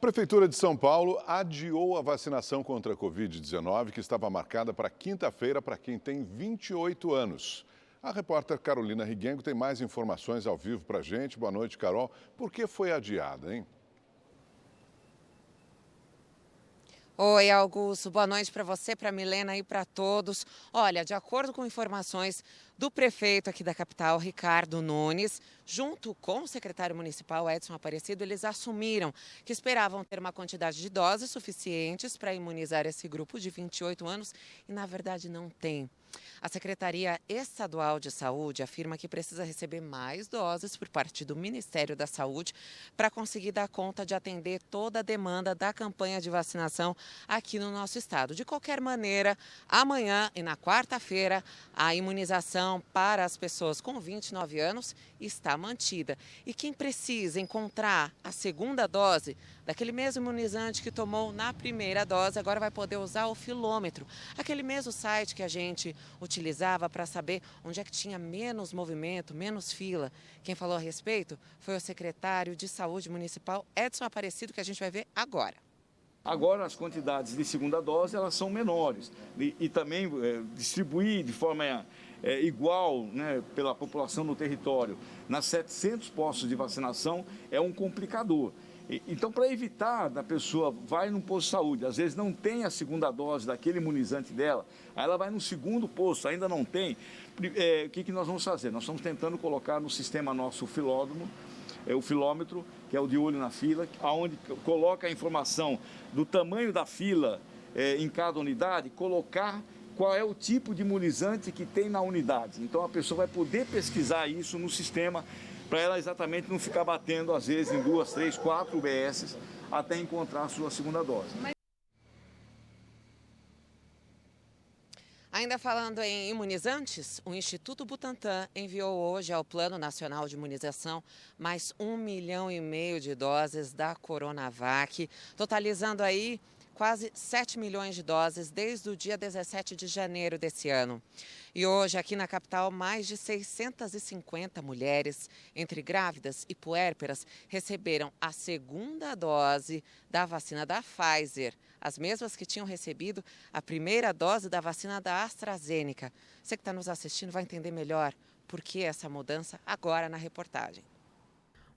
Prefeitura de São Paulo adiou a vacinação contra a Covid-19, que estava marcada para quinta-feira para quem tem 28 anos. A repórter Carolina Riguengo tem mais informações ao vivo para a gente. Boa noite, Carol. Por que foi adiada, hein? Oi, Augusto. Boa noite para você, para a Milena e para todos. Olha, de acordo com informações do prefeito aqui da capital, Ricardo Nunes, junto com o secretário municipal, Edson Aparecido, eles assumiram que esperavam ter uma quantidade de doses suficientes para imunizar esse grupo de 28 anos e, na verdade, não tem. A Secretaria Estadual de Saúde afirma que precisa receber mais doses por parte do Ministério da Saúde para conseguir dar conta de atender toda a demanda da campanha de vacinação aqui no nosso estado. De qualquer maneira, amanhã e na quarta-feira, a imunização para as pessoas com 29 anos está mantida. E quem precisa encontrar a segunda dose daquele mesmo imunizante que tomou na primeira dose, agora vai poder usar o filômetro, aquele mesmo site que a gente utilizava para saber onde é que tinha menos movimento, menos fila. Quem falou a respeito foi o secretário de Saúde Municipal, Edson Aparecido, que a gente vai ver agora. Agora as quantidades de segunda dose elas são menores e também distribuir de forma igual, né, pela população no território nas 700 postos de vacinação é um complicador. Então, para evitar da pessoa vai num posto de saúde, às vezes não tem a segunda dose daquele imunizante dela, aí ela vai no segundo posto, ainda não tem, o que nós vamos fazer? Nós estamos tentando colocar no sistema nosso o filômetro, que é o de olho na fila, onde coloca a informação do tamanho da fila em cada unidade, colocar qual é o tipo de imunizante que tem na unidade. Então, a pessoa vai poder pesquisar isso no sistema, para ela exatamente não ficar batendo, às vezes, em 2, 3, 4 UBSs, até encontrar a sua segunda dose. Ainda falando em imunizantes, o Instituto Butantan enviou hoje ao Plano Nacional de Imunização mais 1,5 milhão de doses da Coronavac, totalizando aí quase 7 milhões de doses desde o dia 17 de janeiro desse ano. E hoje, aqui na capital, mais de 650 mulheres, entre grávidas e puérperas, receberam a segunda dose da vacina da Pfizer, as mesmas que tinham recebido a primeira dose da vacina da AstraZeneca. Você que está nos assistindo vai entender melhor por que essa mudança agora na reportagem.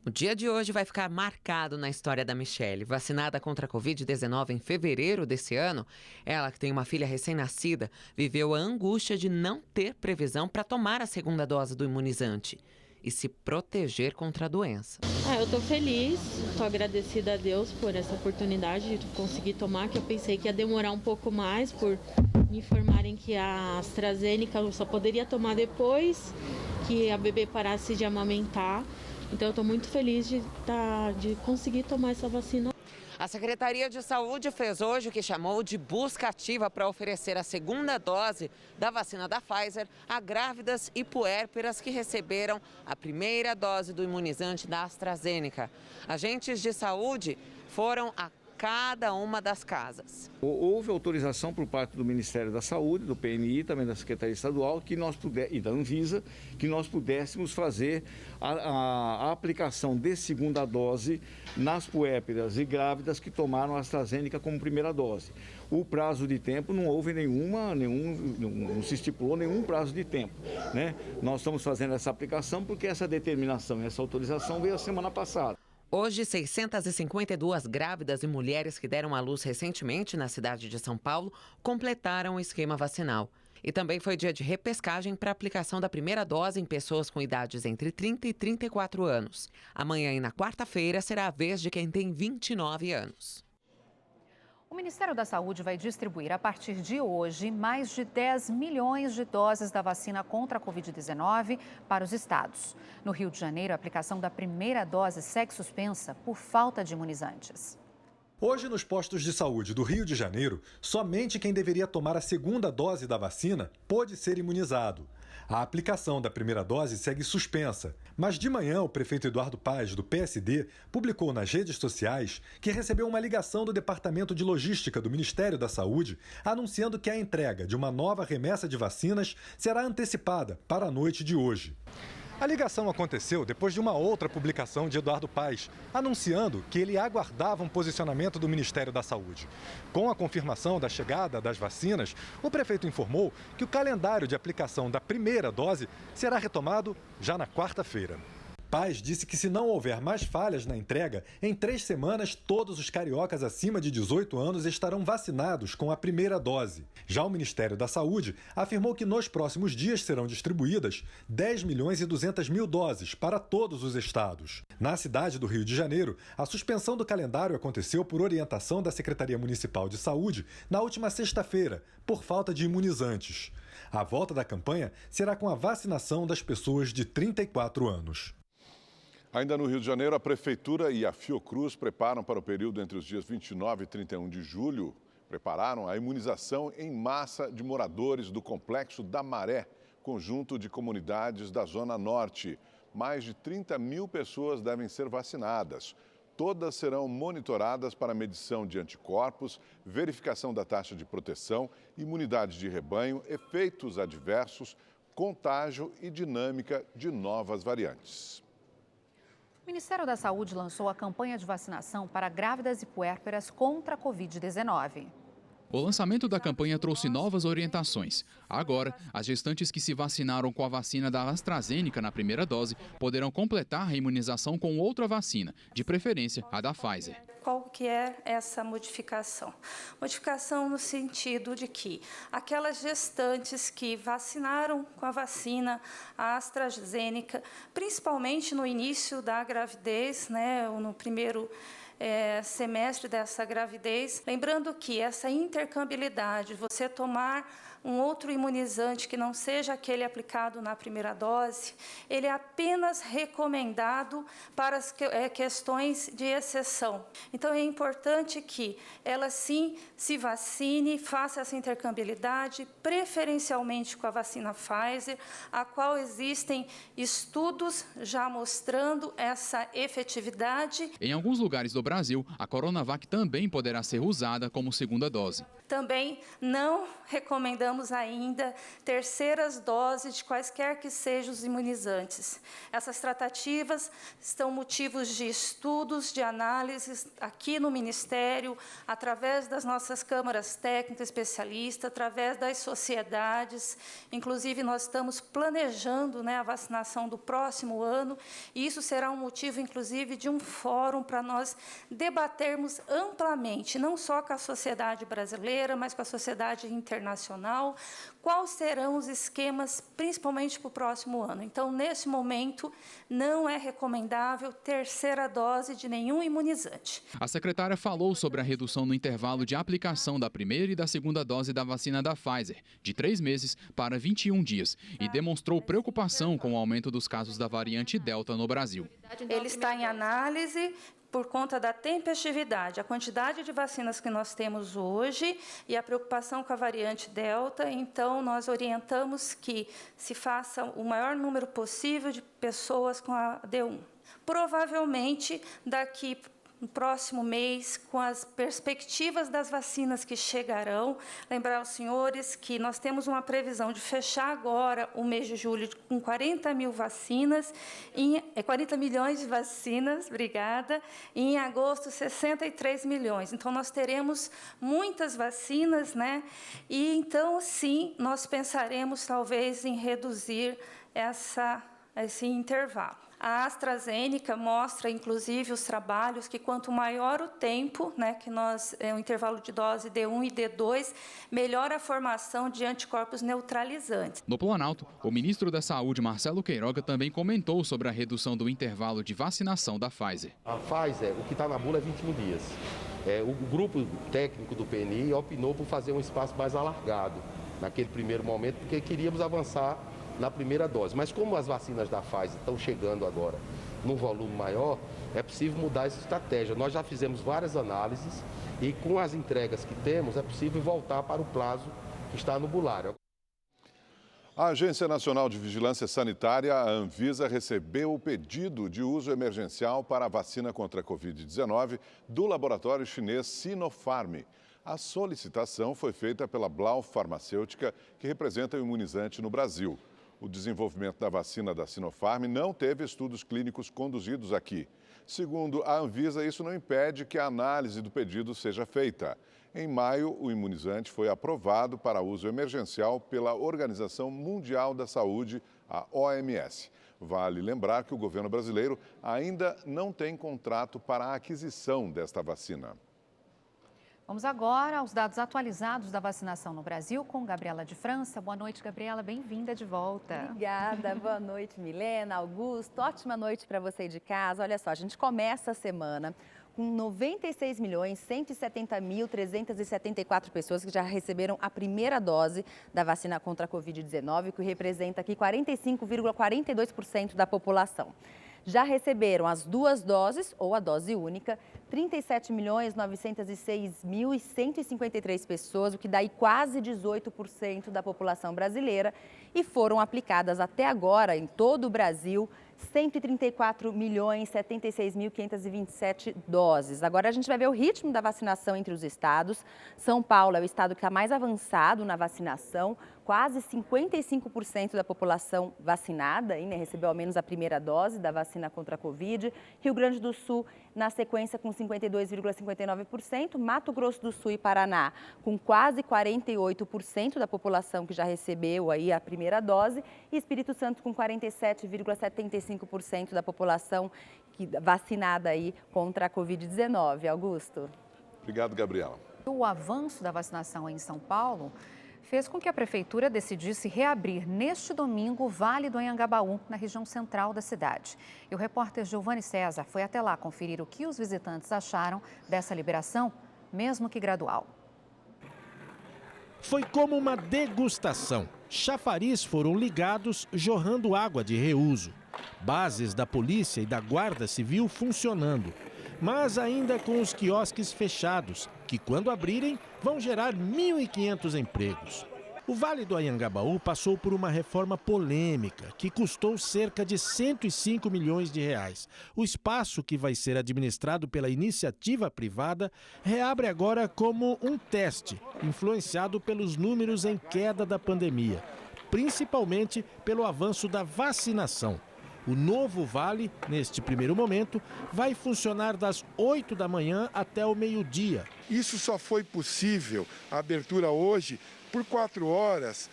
O dia de hoje vai ficar marcado na história da Michele. Vacinada contra a Covid-19 em fevereiro desse ano, ela, que tem uma filha recém-nascida, viveu a angústia de não ter previsão para tomar a segunda dose do imunizante e se proteger contra a doença. Eu estou feliz, estou agradecida a Deus por essa oportunidade de conseguir tomar, que eu pensei que ia demorar um pouco mais por me informarem que a AstraZeneca eu só poderia tomar depois que a bebê parasse de amamentar. Então, eu estou muito feliz de conseguir tomar essa vacina. A Secretaria de Saúde fez hoje o que chamou de busca ativa para oferecer a segunda dose da vacina da Pfizer a grávidas e puérperas que receberam a primeira dose do imunizante da AstraZeneca. Agentes de saúde foram a cada uma das casas. Houve autorização por parte do Ministério da Saúde, do PNI, também da Secretaria Estadual e da Anvisa, que nós pudéssemos fazer a aplicação de segunda dose nas puérperas e grávidas que tomaram a AstraZeneca como primeira dose. O prazo de tempo não houve não se estipulou nenhum prazo de tempo, né? Nós estamos fazendo essa aplicação porque essa determinação, essa autorização veio a semana passada. Hoje, 652 grávidas e mulheres que deram à luz recentemente na cidade de São Paulo completaram o esquema vacinal. E também foi dia de repescagem para aplicação da primeira dose em pessoas com idades entre 30 e 34 anos. Amanhã e na quarta-feira será a vez de quem tem 29 anos. O Ministério da Saúde vai distribuir, a partir de hoje, mais de 10 milhões de doses da vacina contra a Covid-19 para os estados. No Rio de Janeiro, a aplicação da primeira dose segue suspensa por falta de imunizantes. Hoje, nos postos de saúde do Rio de Janeiro, somente quem deveria tomar a segunda dose da vacina pôde ser imunizado. A aplicação da primeira dose segue suspensa, mas de manhã o prefeito Eduardo Paes, do PSD, publicou nas redes sociais que recebeu uma ligação do Departamento de Logística do Ministério da Saúde anunciando que a entrega de uma nova remessa de vacinas será antecipada para a noite de hoje. A ligação aconteceu depois de uma outra publicação de Eduardo Paes, anunciando que ele aguardava um posicionamento do Ministério da Saúde. Com a confirmação da chegada das vacinas, o prefeito informou que o calendário de aplicação da primeira dose será retomado já na quarta-feira. Paes disse que se não houver mais falhas na entrega, em 3 semanas todos os cariocas acima de 18 anos estarão vacinados com a primeira dose. Já o Ministério da Saúde afirmou que nos próximos dias serão distribuídas 10.200.000 doses para todos os estados. Na cidade do Rio de Janeiro, a suspensão do calendário aconteceu por orientação da Secretaria Municipal de Saúde na última sexta-feira, por falta de imunizantes. A volta da campanha será com a vacinação das pessoas de 34 anos. Ainda no Rio de Janeiro, a Prefeitura e a Fiocruz preparam para o período entre os dias 29 e 31 de julho, prepararam a imunização em massa de moradores do Complexo da Maré, conjunto de comunidades da Zona Norte. Mais de 30 mil pessoas devem ser vacinadas. Todas serão monitoradas para medição de anticorpos, verificação da taxa de proteção, imunidade de rebanho, efeitos adversos, contágio e dinâmica de novas variantes. O Ministério da Saúde lançou a campanha de vacinação para grávidas e puérperas contra a Covid-19. O lançamento da campanha trouxe novas orientações. Agora, as gestantes que se vacinaram com a vacina da AstraZeneca na primeira dose poderão completar a imunização com outra vacina, de preferência a da Pfizer. Qual que é essa modificação? Modificação no sentido de que aquelas gestantes que vacinaram com a vacina a AstraZeneca, principalmente no início da gravidez, no primeiro semestre dessa gravidez, lembrando que essa intercambiabilidade, você tomar um outro imunizante que não seja aquele aplicado na primeira dose, ele é apenas recomendado para as questões de exceção. Então, é importante que ela, sim, se vacine, faça essa intercambiabilidade, preferencialmente com a vacina Pfizer, a qual existem estudos já mostrando essa efetividade. Em alguns lugares do Brasil, a Coronavac também poderá ser usada como segunda dose. Também não recomendamos ainda terceiras doses de quaisquer que sejam os imunizantes. Essas tratativas estão motivos de estudos, de análises aqui no Ministério, através das nossas câmaras técnicas especialistas, através das sociedades. Inclusive, nós estamos planejando a vacinação do próximo ano, e isso será um motivo, inclusive, de um fórum para nós debatermos amplamente, não só com a sociedade brasileira, mas com a sociedade internacional, quais serão os esquemas, principalmente para o próximo ano. Então, nesse momento, não é recomendável terceira dose de nenhum imunizante. A secretária falou sobre a redução no intervalo de aplicação da primeira e da segunda dose da vacina da Pfizer, de 3 meses para 21 dias, e demonstrou preocupação com o aumento dos casos da variante Delta no Brasil. Ele está em análise por conta da tempestividade, a quantidade de vacinas que nós temos hoje e a preocupação com a variante Delta. Então, nós orientamos que se faça o maior número possível de pessoas com a D1. Provavelmente, daqui no próximo mês, com as perspectivas das vacinas que chegarão, lembrar aos senhores que nós temos uma previsão de fechar agora o mês de julho com 40 mil vacinas, 40 milhões de vacinas, obrigada, e em agosto 63 milhões. Então, nós teremos muitas vacinas, E então, sim, nós pensaremos talvez em reduzir esse intervalo. A AstraZeneca mostra, inclusive, os trabalhos que quanto maior o tempo, que o intervalo de dose D1 e D2, melhor a formação de anticorpos neutralizantes. No Planalto, o ministro da Saúde, Marcelo Queiroga, também comentou sobre a redução do intervalo de vacinação da Pfizer. A Pfizer, o que está na bula é 21 dias. O grupo técnico do PNI opinou por fazer um espaço mais alargado naquele primeiro momento, porque queríamos avançar na primeira dose. Mas como as vacinas da Pfizer estão chegando agora num volume maior, é possível mudar essa estratégia. Nós já fizemos várias análises e com as entregas que temos é possível voltar para o prazo que está no bulário. A Agência Nacional de Vigilância Sanitária, a Anvisa, recebeu o pedido de uso emergencial para a vacina contra a Covid-19 do laboratório chinês Sinopharm. A solicitação foi feita pela Blau Farmacêutica, que representa o imunizante no Brasil. O desenvolvimento da vacina da Sinopharm não teve estudos clínicos conduzidos aqui. Segundo a Anvisa, isso não impede que a análise do pedido seja feita. Em maio, o imunizante foi aprovado para uso emergencial pela Organização Mundial da Saúde, a OMS. Vale lembrar que o governo brasileiro ainda não tem contrato para a aquisição desta vacina. Vamos agora aos dados atualizados da vacinação no Brasil com Gabriela de França. Boa noite, Gabriela. Bem-vinda de volta. Obrigada. Boa noite, Milena, Augusto. Ótima noite para você de casa. Olha só, a gente começa a semana com 96.170.374 pessoas que já receberam a primeira dose da vacina contra a Covid-19, que representa aqui 45,42% da população. Já receberam as 2 doses, ou a dose única, 37.906.153 pessoas, o que dá aí quase 18% da população brasileira. E foram aplicadas até agora, em todo o Brasil, 134.076.527 doses. Agora a gente vai ver o ritmo da vacinação entre os estados. São Paulo é o estado que está mais avançado na vacinação, quase 55% da população vacinada, né, recebeu ao menos a primeira dose da vacina contra a Covid. Rio Grande do Sul, na sequência, com 52,59%. Mato Grosso do Sul e Paraná, com quase 48% da população que já recebeu aí a primeira dose. E Espírito Santo, com 47,75% da população vacinada aí contra a Covid-19. Augusto. Obrigado, Gabriela. O avanço da vacinação em São Paulo fez com que a Prefeitura decidisse reabrir neste domingo o Vale do Anhangabaú, na região central da cidade. E o repórter Giovanni César foi até lá conferir o que os visitantes acharam dessa liberação, mesmo que gradual. Foi como uma degustação. Chafariz foram ligados, jorrando água de reuso. Bases da polícia e da Guarda Civil funcionando. Mas ainda com os quiosques fechados, que quando abrirem vão gerar 1.500 empregos. O Vale do Anhangabaú passou por uma reforma polêmica que custou cerca de 105 milhões de reais. O espaço, que vai ser administrado pela iniciativa privada, reabre agora como um teste, influenciado pelos números em queda da pandemia, principalmente pelo avanço da vacinação. O novo Vale, neste primeiro momento, vai funcionar das 8 da manhã até o meio-dia. Isso só foi possível, a abertura hoje, por 4 horas,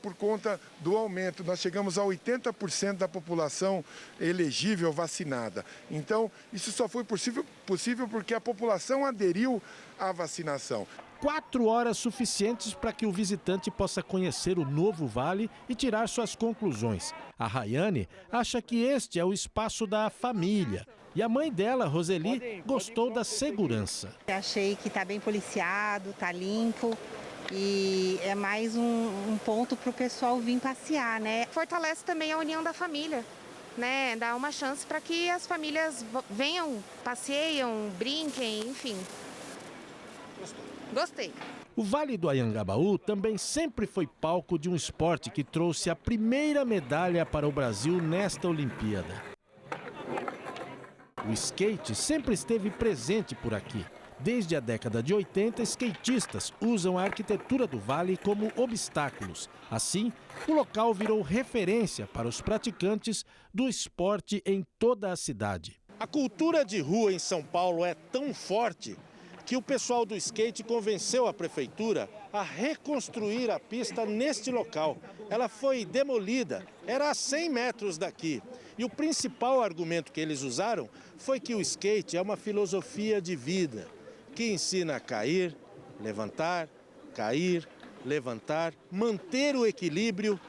por conta do aumento. Nós chegamos a 80% da população elegível vacinada. Então, isso só foi possível porque a população aderiu à vacinação. 4 horas suficientes para que o visitante possa conhecer o novo Vale e tirar suas conclusões. A Rayane acha que este é o espaço da família. E a mãe dela, Roseli, gostou da segurança. Achei que está bem policiado, está limpo e é mais um ponto para o pessoal vir passear, né? Fortalece também a união da família, né? Dá uma chance para que as famílias venham, passeiam, brinquem, enfim. Gostei. O Vale do Anhangabaú também sempre foi palco de um esporte que trouxe a primeira medalha para o Brasil nesta Olimpíada. O skate sempre esteve presente por aqui. Desde a década de 80, skatistas usam a arquitetura do vale como obstáculos. Assim, o local virou referência para os praticantes do esporte em toda a cidade. A cultura de rua em São Paulo é tão forte que o pessoal do skate convenceu a prefeitura a reconstruir a pista neste local. Ela foi demolida, era a 100 metros daqui. E o principal argumento que eles usaram foi que o skate é uma filosofia de vida, que ensina a cair, levantar, manter o equilíbrio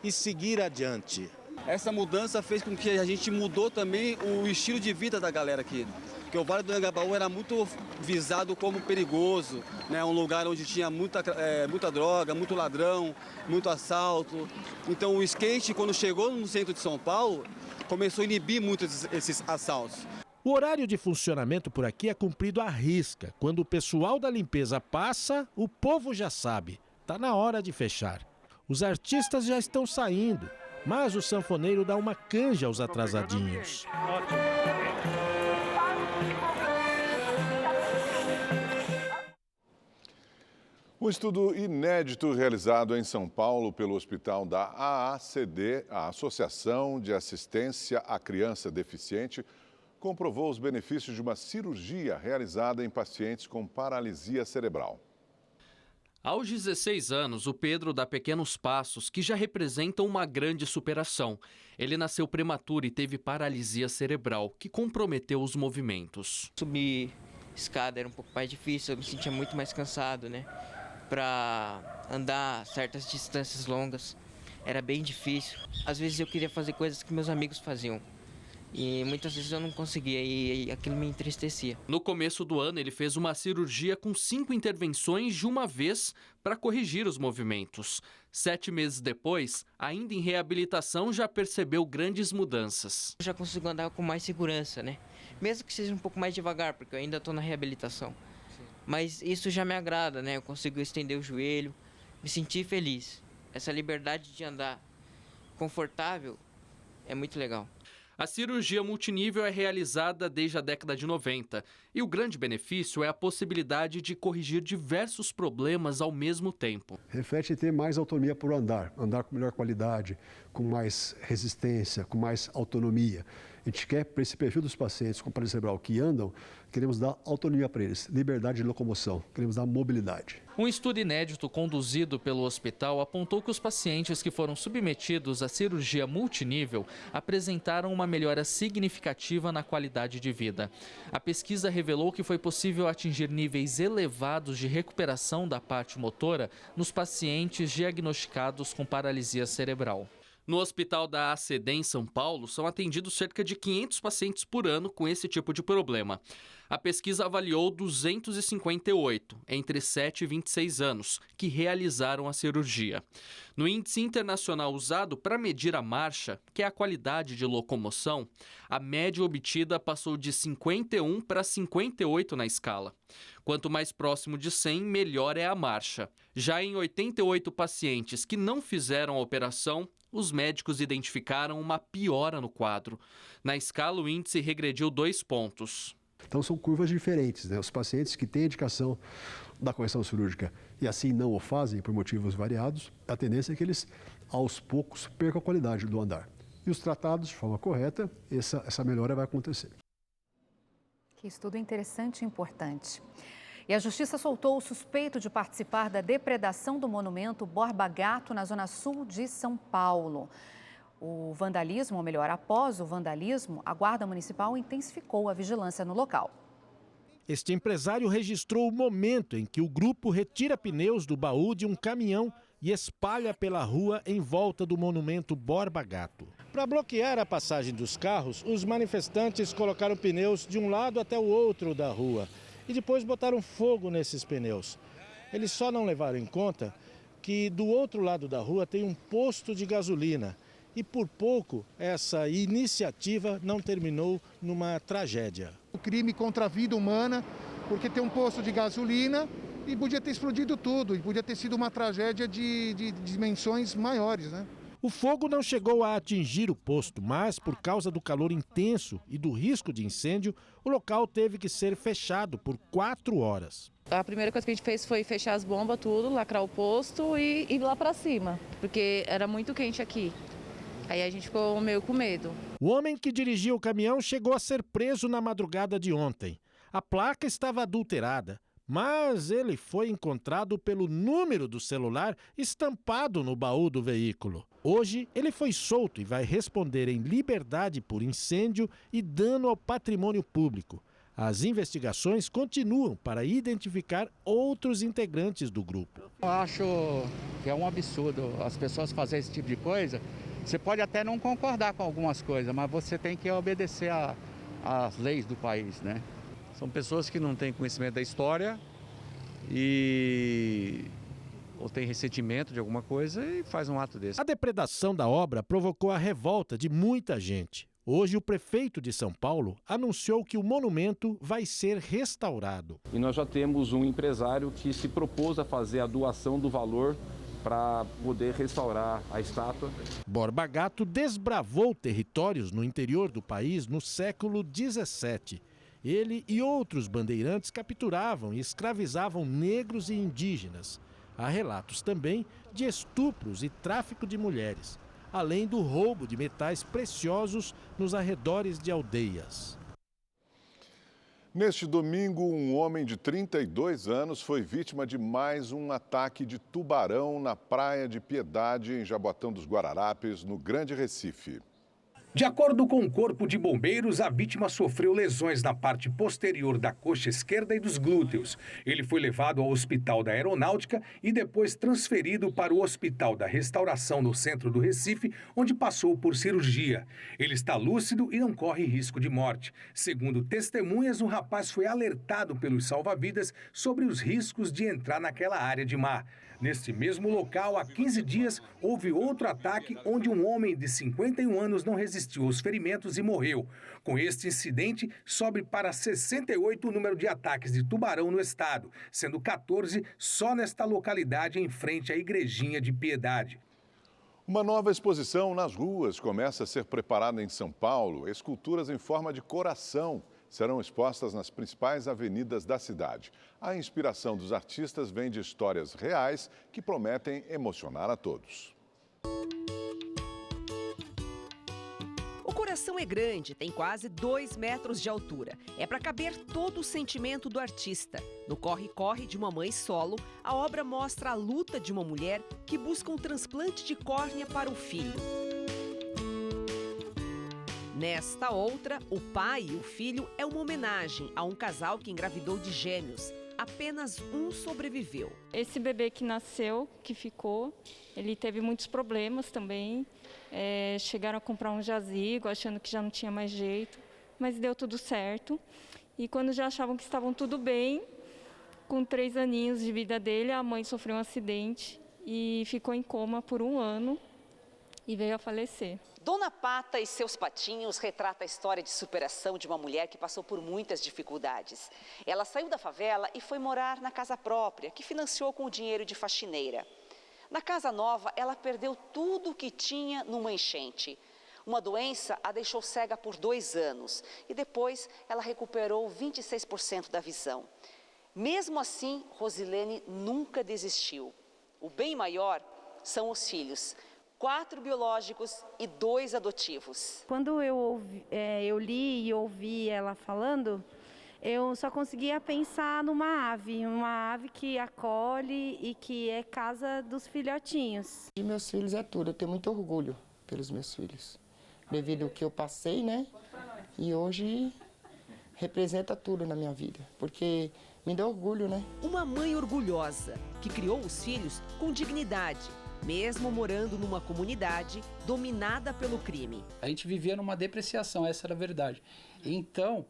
e seguir adiante. Essa mudança fez com que a gente mudou também o estilo de vida da galera aqui. Porque o Vale do Anhangabaú era muito visado como perigoso, né? Um lugar onde tinha muita droga, muito ladrão, muito assalto. Então o skate, quando chegou no centro de São Paulo, começou a inibir muito esses assaltos. O horário de funcionamento por aqui é cumprido à risca. Quando o pessoal da limpeza passa, o povo já sabe. Está na hora de fechar. Os artistas já estão saindo, mas o sanfoneiro dá uma canja aos atrasadinhos. Um estudo inédito realizado em São Paulo pelo Hospital da AACD, a Associação de Assistência à Criança Deficiente, comprovou os benefícios de uma cirurgia realizada em pacientes com paralisia cerebral. Aos 16 anos, o Pedro dá pequenos passos que já representam uma grande superação. Ele nasceu prematuro e teve paralisia cerebral, que comprometeu os movimentos. Subir escada era um pouco mais difícil, eu me sentia muito mais cansado, né? Para andar certas distâncias longas era bem difícil. Às vezes eu queria fazer coisas que meus amigos faziam. E muitas vezes eu não conseguia e aquilo me entristecia. No começo do ano, ele fez uma cirurgia com 5 intervenções de uma vez para corrigir os movimentos. 7 meses depois, ainda em reabilitação, já percebeu grandes mudanças. Eu já consigo andar com mais segurança, né? Mesmo que seja um pouco mais devagar, porque eu ainda estou na reabilitação. Sim. Mas isso já me agrada, né? Eu consigo estender o joelho, me sentir feliz. Essa liberdade de andar confortável é muito legal. A cirurgia multinível é realizada desde a década de 90 e o grande benefício é a possibilidade de corrigir diversos problemas ao mesmo tempo. Reflete em ter mais autonomia por andar com melhor qualidade, com mais resistência, com mais autonomia. A gente quer, para esse perfil dos pacientes com paralisia cerebral que andam, queremos dar autonomia para eles, liberdade de locomoção, queremos dar mobilidade. Um estudo inédito conduzido pelo hospital apontou que os pacientes que foram submetidos à cirurgia multinível apresentaram uma melhora significativa na qualidade de vida. A pesquisa revelou que foi possível atingir níveis elevados de recuperação da parte motora nos pacientes diagnosticados com paralisia cerebral. No Hospital da AACD em São Paulo, são atendidos cerca de 500 pacientes por ano com esse tipo de problema. A pesquisa avaliou 258, entre 7 e 26 anos, que realizaram a cirurgia. No índice internacional usado para medir a marcha, que é a qualidade de locomoção, a média obtida passou de 51 para 58 na escala. Quanto mais próximo de 100, melhor é a marcha. Já em 88 pacientes que não fizeram a operação, os médicos identificaram uma piora no quadro. Na escala, o índice regrediu 2 pontos. Então são curvas diferentes, né? Os pacientes que têm indicação da correção cirúrgica e assim não o fazem por motivos variados, a tendência é que eles, aos poucos, percam a qualidade do andar. E os tratados de forma correta, essa melhora vai acontecer. Que estudo interessante e importante. E a Justiça soltou o suspeito de participar da depredação do monumento Borba Gato na zona sul de São Paulo. O vandalismo, ou melhor, após o vandalismo, a Guarda Municipal intensificou a vigilância no local. Este empresário registrou o momento em que o grupo retira pneus do baú de um caminhão e espalha pela rua em volta do monumento Borba Gato. Para bloquear a passagem dos carros, os manifestantes colocaram pneus de um lado até o outro da rua e depois botaram fogo nesses pneus. Eles só não levaram em conta que do outro lado da rua tem um posto de gasolina e por pouco essa iniciativa não terminou numa tragédia. O crime contra a vida humana, porque tem um posto de gasolina e podia ter explodido tudo, e podia ter sido uma tragédia de dimensões maiores, né? O fogo não chegou a atingir o posto, mas por causa do calor intenso e do risco de incêndio, o local teve que ser fechado por 4 horas. A primeira coisa que a gente fez foi fechar as bombas, tudo, lacrar o posto e ir lá para cima, porque era muito quente aqui. Aí a gente ficou meio com medo. O homem que dirigia o caminhão chegou a ser preso na madrugada de ontem. A placa estava adulterada, mas ele foi encontrado pelo número do celular estampado no baú do veículo. Hoje, ele foi solto e vai responder em liberdade por incêndio e dano ao patrimônio público. As investigações continuam para identificar outros integrantes do grupo. Eu acho que é um absurdo as pessoas fazerem esse tipo de coisa. Você pode até não concordar com algumas coisas, mas você tem que obedecer às leis do país, né? São pessoas que não têm conhecimento da história ou tem ressentimento de alguma coisa e faz um ato desse. A depredação da obra provocou a revolta de muita gente. Hoje, o prefeito de São Paulo anunciou que o monumento vai ser restaurado. E nós já temos um empresário que se propôs a fazer a doação do valor para poder restaurar a estátua. Borba Gato desbravou territórios no interior do país no século XVII. Ele e outros bandeirantes capturavam e escravizavam negros e indígenas. Há relatos também de estupros e tráfico de mulheres, além do roubo de metais preciosos nos arredores de aldeias. Neste domingo, um homem de 32 anos foi vítima de mais um ataque de tubarão na Praia de Piedade, em Jaboatão dos Guararapes, no Grande Recife. De acordo com o Corpo de Bombeiros, a vítima sofreu lesões na parte posterior da coxa esquerda e dos glúteos. Ele foi levado ao Hospital da Aeronáutica e depois transferido para o Hospital da Restauração no centro do Recife, onde passou por cirurgia. Ele está lúcido e não corre risco de morte. Segundo testemunhas, o rapaz foi alertado pelos salva-vidas sobre os riscos de entrar naquela área de mar. Neste mesmo local, há 15 dias, houve outro ataque onde um homem de 51 anos não resistiu aos ferimentos e morreu. Com este incidente, sobe para 68 o número de ataques de tubarão no estado, sendo 14 só nesta localidade em frente à Igrejinha de Piedade. Uma nova exposição nas ruas começa a ser preparada em São Paulo. Esculturas em forma de coração serão expostas nas principais avenidas da cidade. A inspiração dos artistas vem de histórias reais que prometem emocionar a todos. O coração é grande, tem quase 2 metros de altura. É para caber todo o sentimento do artista. No corre-corre de uma mãe solo, a obra mostra a luta de uma mulher que busca um transplante de córnea para o filho. Nesta outra, o pai e o filho é uma homenagem a um casal que engravidou de gêmeos. Apenas um sobreviveu. Esse bebê que nasceu, que ficou, ele teve muitos problemas também. Chegaram a comprar um jazigo, achando que já não tinha mais jeito, mas deu tudo certo. E quando já achavam que estavam tudo bem, com 3 aninhos de vida dele, a mãe sofreu um acidente e ficou em coma por 1 ano e veio a falecer. Dona Pata e seus patinhos retrata a história de superação de uma mulher que passou por muitas dificuldades. Ela saiu da favela e foi morar na casa própria, que financiou com o dinheiro de faxineira. Na casa nova, ela perdeu tudo o que tinha numa enchente. Uma doença a deixou cega por 2 anos e depois ela recuperou 26% da visão. Mesmo assim, Rosilene nunca desistiu. O bem maior são os filhos. 4 biológicos e 2 adotivos. Quando eu li e ouvi ela falando, eu só conseguia pensar numa ave que acolhe e que é casa dos filhotinhos. E meus filhos é tudo, eu tenho muito orgulho pelos meus filhos, devido ao que eu passei, né? E hoje representa tudo na minha vida, porque me dá orgulho, né? Uma mãe orgulhosa, que criou os filhos com dignidade, mesmo morando numa comunidade dominada pelo crime. A gente vivia numa depreciação, essa era a verdade. Então,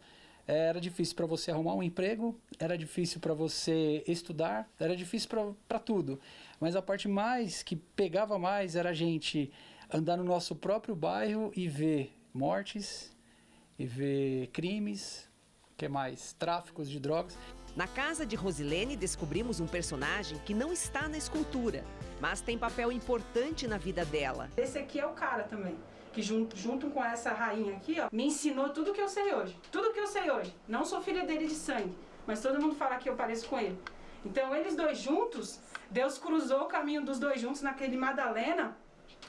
era difícil para você arrumar um emprego, era difícil para você estudar, era difícil para tudo. Mas a parte mais que pegava mais era a gente andar no nosso próprio bairro e ver mortes, e ver crimes, que mais? Tráficos de drogas. Na casa de Rosilene, descobrimos um personagem que não está na escultura, mas tem papel importante na vida dela. Esse aqui é o cara também, que junto com essa rainha aqui, ó, me ensinou tudo que eu sei hoje. Tudo que eu sei hoje. Não sou filha dele de sangue, mas todo mundo fala que eu pareço com ele. Então, eles dois juntos, Deus cruzou o caminho dos dois juntos naquele Madalena,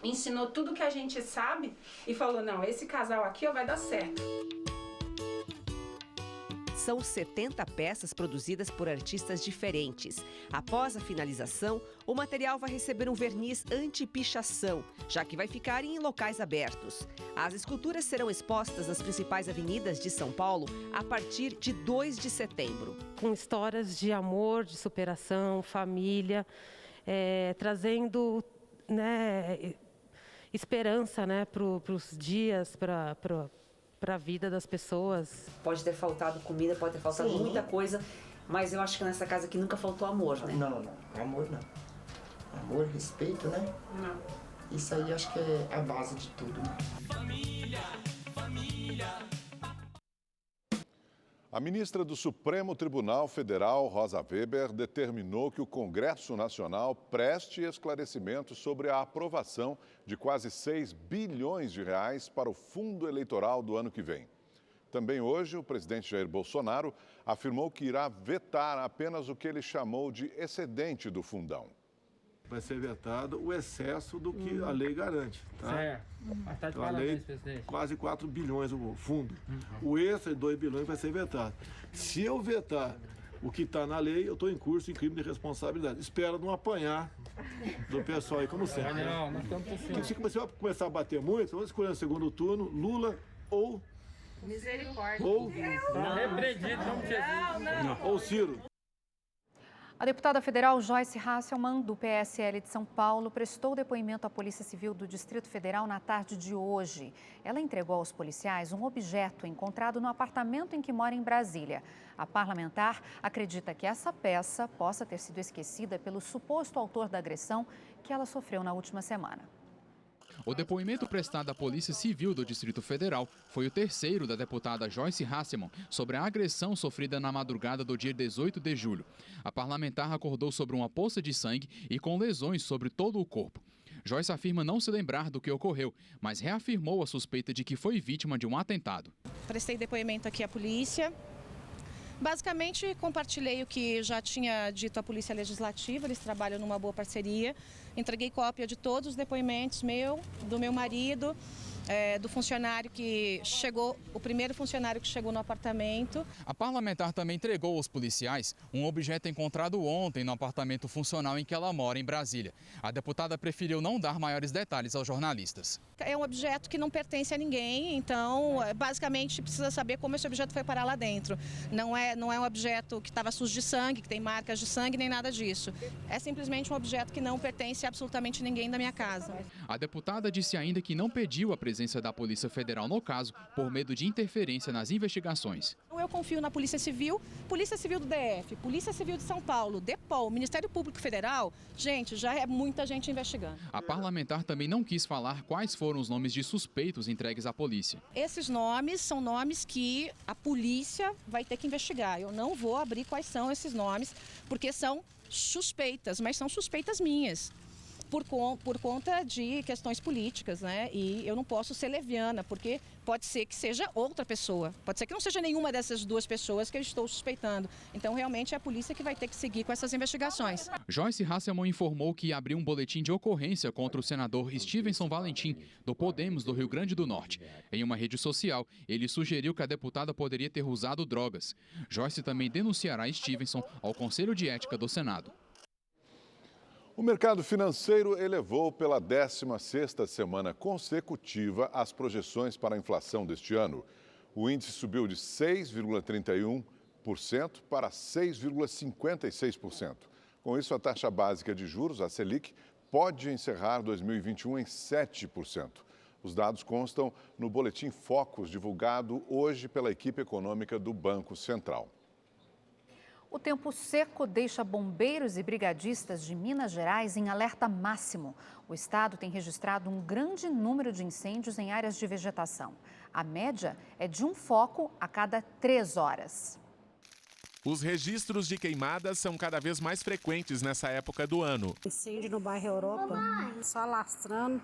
ensinou tudo que a gente sabe e falou, não, esse casal aqui ó, vai dar certo. São 70 peças produzidas por artistas diferentes. Após a finalização, o material vai receber um verniz anti-pichação, já que vai ficar em locais abertos. As esculturas serão expostas nas principais avenidas de São Paulo a partir de 2 de setembro. Com histórias de amor, de superação, família, trazendo esperança para os dias, para a vida das pessoas. Pode ter faltado comida, pode ter faltado muita coisa, mas eu acho que nessa casa aqui nunca faltou amor, né? Não, amor não. Amor, respeito, né? Não. Isso aí acho que é a base de tudo. Família, família. A ministra do Supremo Tribunal Federal, Rosa Weber, determinou que o Congresso Nacional preste esclarecimentos sobre a aprovação de quase 6 bilhões de reais para o fundo eleitoral do ano que vem. Também hoje, o presidente Jair Bolsonaro afirmou que irá vetar apenas o que ele chamou de excedente do fundão. Vai ser vetado o excesso do que a lei garante. Tá? Certo. Então, a lei, quase 4 bilhões o fundo. O extra de 2 bilhões vai ser vetado. Se eu vetar o que está na lei, eu estou em curso em crime de responsabilidade. Espero não apanhar do pessoal aí, como sempre. Não, nós estamos assim. Se você começar a bater muito, vamos escolher no segundo turno Lula ou... Misericórdia. Ou... Repreendido, não Jesus. Ou Ciro. A deputada federal Joyce Hasselmann, do PSL de São Paulo, prestou depoimento à Polícia Civil do Distrito Federal na tarde de hoje. Ela entregou aos policiais um objeto encontrado no apartamento em que mora em Brasília. A parlamentar acredita que essa peça possa ter sido esquecida pelo suposto autor da agressão que ela sofreu na última semana. O depoimento prestado à Polícia Civil do Distrito Federal foi o terceiro da deputada Joyce Hasselmann sobre a agressão sofrida na madrugada do dia 18 de julho. A parlamentar acordou sobre uma poça de sangue e com lesões sobre todo o corpo. Joyce afirma não se lembrar do que ocorreu, mas reafirmou a suspeita de que foi vítima de um atentado. Prestei depoimento aqui à polícia. Basicamente, compartilhei o que já tinha dito a Polícia Legislativa, eles trabalham numa boa parceria. Entreguei cópia de todos os depoimentos do meu marido, do funcionário que chegou, o primeiro funcionário que chegou no apartamento. A parlamentar também entregou aos policiais um objeto encontrado ontem no apartamento funcional em que ela mora, em Brasília. A deputada preferiu não dar maiores detalhes aos jornalistas. É um objeto que não pertence a ninguém, então basicamente precisa saber como esse objeto foi parar lá dentro. Não é um objeto que estava sujo de sangue, que tem marcas de sangue, nem nada disso. É simplesmente um objeto que não pertence a absolutamente ninguém da minha casa. A deputada disse ainda que não pediu a presença da Polícia Federal no caso por medo de interferência nas investigações. Eu confio na Polícia Civil do DF, Polícia Civil de São Paulo, DEPOL, Ministério Público Federal. Gente, já é muita gente investigando. A parlamentar também não quis falar quais foram os nomes de suspeitos entregues à polícia. Esses nomes são nomes que a polícia vai ter que investigar. Eu não vou abrir quais são esses nomes, porque são suspeitas, mas são suspeitas minhas. Por conta de questões políticas, né? E eu não posso ser leviana, porque pode ser que seja outra pessoa. Pode ser que não seja nenhuma dessas duas pessoas que eu estou suspeitando. Então, realmente, é a polícia que vai ter que seguir com essas investigações. Joyce Hasselmann informou que abriu um boletim de ocorrência contra o senador Stevenson Valentim, do Podemos do Rio Grande do Norte. Em uma rede social, ele sugeriu que a deputada poderia ter usado drogas. Joyce também denunciará Stevenson ao Conselho de Ética do Senado. O mercado financeiro elevou pela 16ª semana consecutiva as projeções para a inflação deste ano. O índice subiu de 6,31% para 6,56%. Com isso, a taxa básica de juros, a Selic, pode encerrar 2021 em 7%. Os dados constam no boletim Focus, divulgado hoje pela equipe econômica do Banco Central. O tempo seco deixa bombeiros e brigadistas de Minas Gerais em alerta máximo. O estado tem registrado um grande número de incêndios em áreas de vegetação. A média é de um foco a cada 3 horas. Os registros de queimadas são cada vez mais frequentes nessa época do ano. Incêndio no bairro Europa, só alastrando,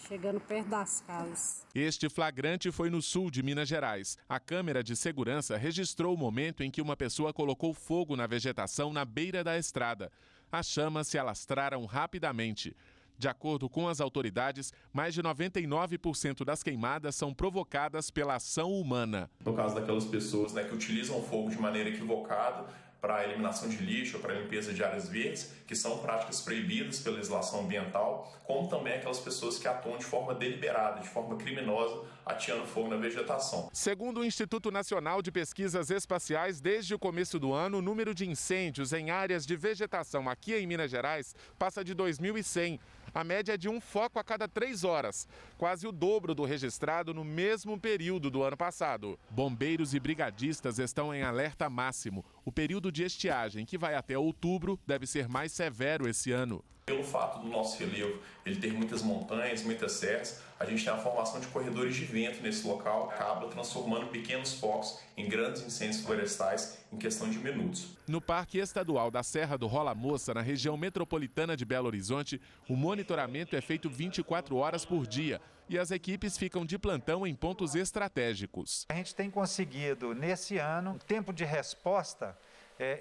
chegando perto das casas. Este flagrante foi no sul de Minas Gerais. A câmera de segurança registrou o momento em que uma pessoa colocou fogo na vegetação na beira da estrada. As chamas se alastraram rapidamente. De acordo com as autoridades, mais de 99% das queimadas são provocadas pela ação humana. No caso daquelas pessoas que utilizam o fogo de maneira equivocada, para a eliminação de lixo, para a limpeza de áreas verdes, que são práticas proibidas pela legislação ambiental, como também aquelas pessoas que atuam de forma deliberada, de forma criminosa, ateando fogo na vegetação. Segundo o Instituto Nacional de Pesquisas Espaciais, desde o começo do ano, o número de incêndios em áreas de vegetação aqui em Minas Gerais passa de 2.100. A média é de um foco a cada 3 horas, quase o dobro do registrado no mesmo período do ano passado. Bombeiros e brigadistas estão em alerta máximo. O período de estiagem, que vai até outubro, deve ser mais severo esse ano. Pelo fato do nosso relevo ele ter muitas montanhas, muitas serras, a gente tem a formação de corredores de vento nesse local, acaba transformando pequenos focos em grandes incêndios florestais em questão de minutos. No Parque Estadual da Serra do Rola Moça, na região metropolitana de Belo Horizonte, o monitoramento é feito 24 horas por dia e as equipes ficam de plantão em pontos estratégicos. A gente tem conseguido, nesse ano, tempo de resposta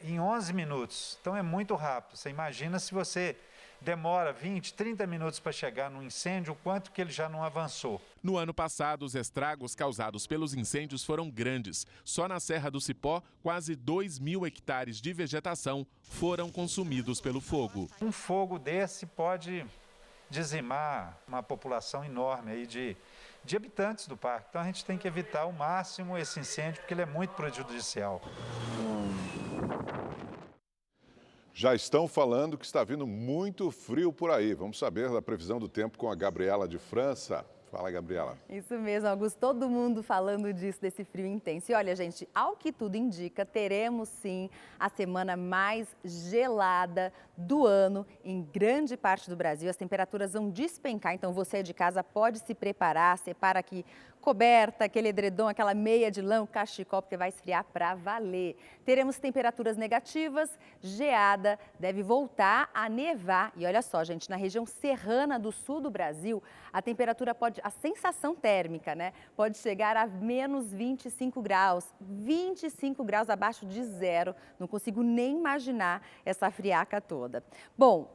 em 11 minutos. Então é muito rápido. Você imagina se você demora 20, 30 minutos para chegar no incêndio, o quanto que ele já não avançou. No ano passado, os estragos causados pelos incêndios foram grandes. Só na Serra do Cipó, quase 2.000 hectares de vegetação foram consumidos pelo fogo. Um fogo desse pode dizimar uma população enorme aí de habitantes do parque. Então a gente tem que evitar ao máximo esse incêndio, porque ele é muito prejudicial. Já estão falando que está vindo muito frio por aí. Vamos saber da previsão do tempo com a Gabriela de França. Fala, Gabriela. Isso mesmo, Augusto. Todo mundo falando disso, desse frio intenso. E olha, gente, ao que tudo indica, teremos sim a semana mais gelada do ano em grande parte do Brasil. As temperaturas vão despencar, então você de casa pode se preparar, separa aqui coberta, aquele edredom, aquela meia de lã, cachecol, porque vai esfriar para valer. Teremos temperaturas negativas, geada, deve voltar a nevar. E olha só, gente, na região serrana do sul do Brasil, a temperatura a sensação térmica, né, pode chegar a menos 25 graus, 25 graus abaixo de zero. Não consigo nem imaginar essa friaca toda. Bom,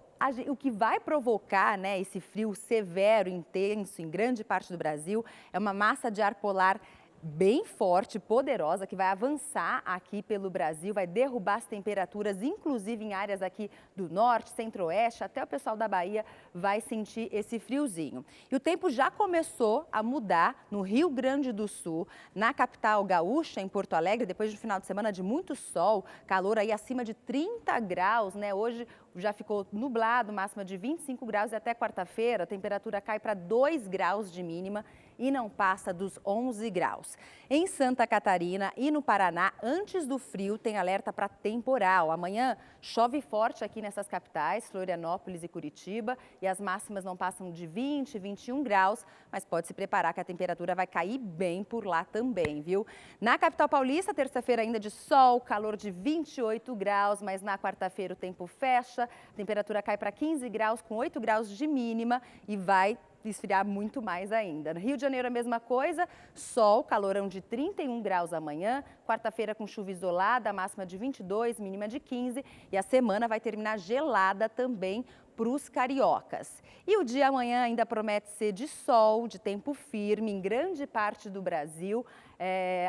o que vai provocar, né, esse frio severo, intenso em grande parte do Brasil é uma massa de ar polar bem forte, poderosa, que vai avançar aqui pelo Brasil, vai derrubar as temperaturas, inclusive em áreas aqui do norte, centro-oeste, até o pessoal da Bahia vai sentir esse friozinho. E o tempo já começou a mudar no Rio Grande do Sul, na capital gaúcha, em Porto Alegre, depois de um final de semana de muito sol, calor aí acima de 30 graus, né? Hoje já ficou nublado, máxima de 25 graus e até quarta-feira a temperatura cai para 2 graus de mínima e não passa dos 11 graus. Em Santa Catarina e no Paraná, antes do frio, tem alerta para temporal. Amanhã chove forte aqui nessas capitais, Florianópolis e Curitiba, e as máximas não passam de 20, 21 graus, mas pode se preparar que a temperatura vai cair bem por lá também, viu? Na capital paulista, terça-feira ainda de sol, calor de 28 graus, mas na quarta-feira o tempo fecha, a temperatura cai para 15 graus, com 8 graus de mínima e vai esfriar muito mais ainda. No Rio de Janeiro a mesma coisa, sol, calorão de 31 graus amanhã, quarta-feira com chuva isolada, máxima de 22, mínima de 15 e a semana vai terminar gelada também para os cariocas. E o dia amanhã ainda promete ser de sol, de tempo firme em grande parte do Brasil.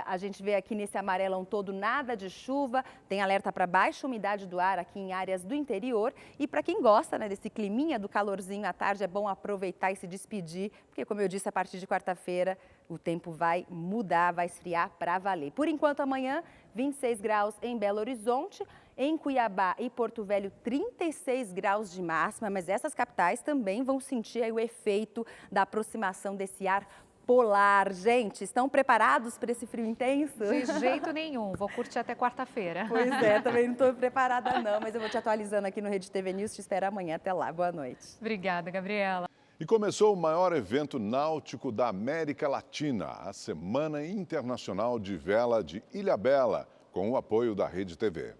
A gente vê aqui nesse amarelão todo nada de chuva, tem alerta para baixa umidade do ar aqui em áreas do interior. E para quem gosta, né, desse climinha do calorzinho à tarde, é bom aproveitar e se despedir, porque como eu disse, a partir de quarta-feira o tempo vai mudar, vai esfriar para valer. Por enquanto amanhã, 26 graus em Belo Horizonte, em Cuiabá e Porto Velho, 36 graus de máxima, mas essas capitais também vão sentir aí o efeito da aproximação desse ar polar. Gente, estão preparados para esse frio intenso? De jeito nenhum, vou curtir até quarta-feira. Pois é, também não estou preparada não, mas eu vou te atualizando aqui no Rede TV News, te espero amanhã, até lá, boa noite. Obrigada, Gabriela. E começou o maior evento náutico da América Latina, a Semana Internacional de Vela de Ilhabela, com o apoio da Rede TV.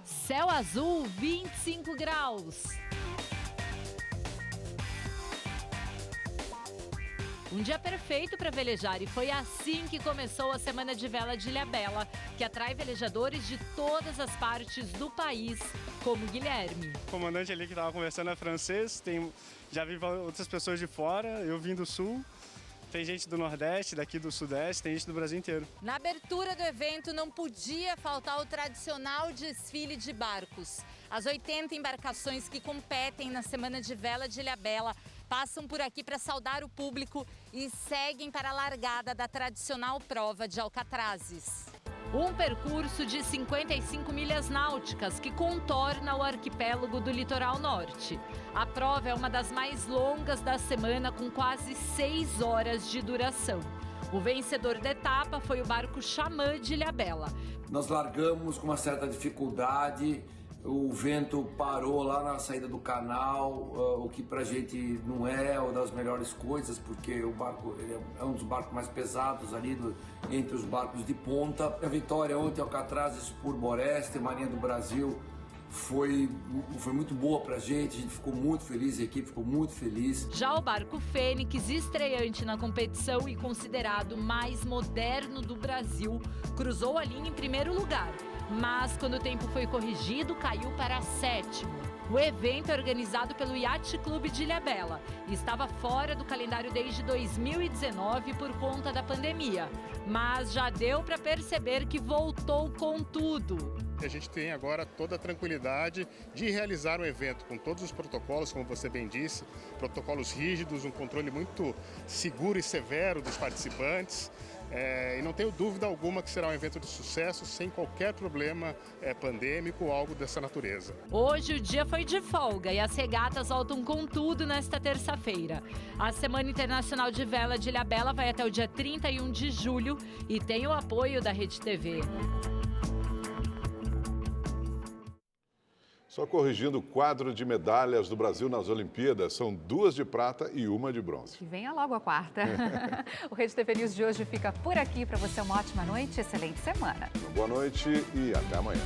Céu azul, 25 graus. Um dia perfeito para velejar e foi assim que começou a Semana de Vela de Ilhabela, que atrai velejadores de todas as partes do país, como Guilherme. O comandante ali que estava conversando é francês, já vi outras pessoas de fora, eu vim do sul. Tem gente do Nordeste, daqui do Sudeste, tem gente do Brasil inteiro. Na abertura do evento não podia faltar o tradicional desfile de barcos. As 80 embarcações que competem na Semana de Vela de Ilhabela passam por aqui para saudar o público e seguem para a largada da tradicional prova de Alcatrazes. Um percurso de 55 milhas náuticas que contorna o arquipélago do litoral norte. A prova é uma das mais longas da semana, com quase 6 horas de duração. O vencedor da etapa foi o barco Xamã de Ilhabela. Nós largamos com uma certa dificuldade, o vento parou lá na saída do canal, o que pra gente não é uma das melhores coisas, porque o barco ele é um dos barcos mais pesados ali entre os barcos de ponta. A vitória ontem, Alcatrazes por Boreste, Marinha do Brasil, foi muito boa pra gente, a gente ficou muito feliz, a equipe ficou muito feliz. Já o barco Fênix, estreante na competição e considerado mais moderno do Brasil, cruzou a linha em primeiro lugar. mas quando o tempo foi corrigido, caiu para sétimo. O evento é organizado pelo Yacht Clube de Ilhabela e estava fora do calendário desde 2019 por conta da pandemia, mas já deu para perceber que voltou com tudo. A gente tem agora toda a tranquilidade de realizar um evento com todos os protocolos, como você bem disse, protocolos rígidos, um controle muito seguro e severo dos participantes. E não tenho dúvida alguma que será um evento de sucesso, sem qualquer problema pandêmico ou algo dessa natureza. Hoje o dia foi de folga e as regatas voltam com tudo nesta terça-feira. A Semana Internacional de Vela de Ilhabela vai até o dia 31 de julho e tem o apoio da Rede TV. Só corrigindo o quadro de medalhas do Brasil nas Olimpíadas, são 2 de prata e 1 de bronze. Que venha logo a quarta. O Rede TV News de hoje fica por aqui. Para você, uma ótima noite, excelente semana. Boa noite e até amanhã.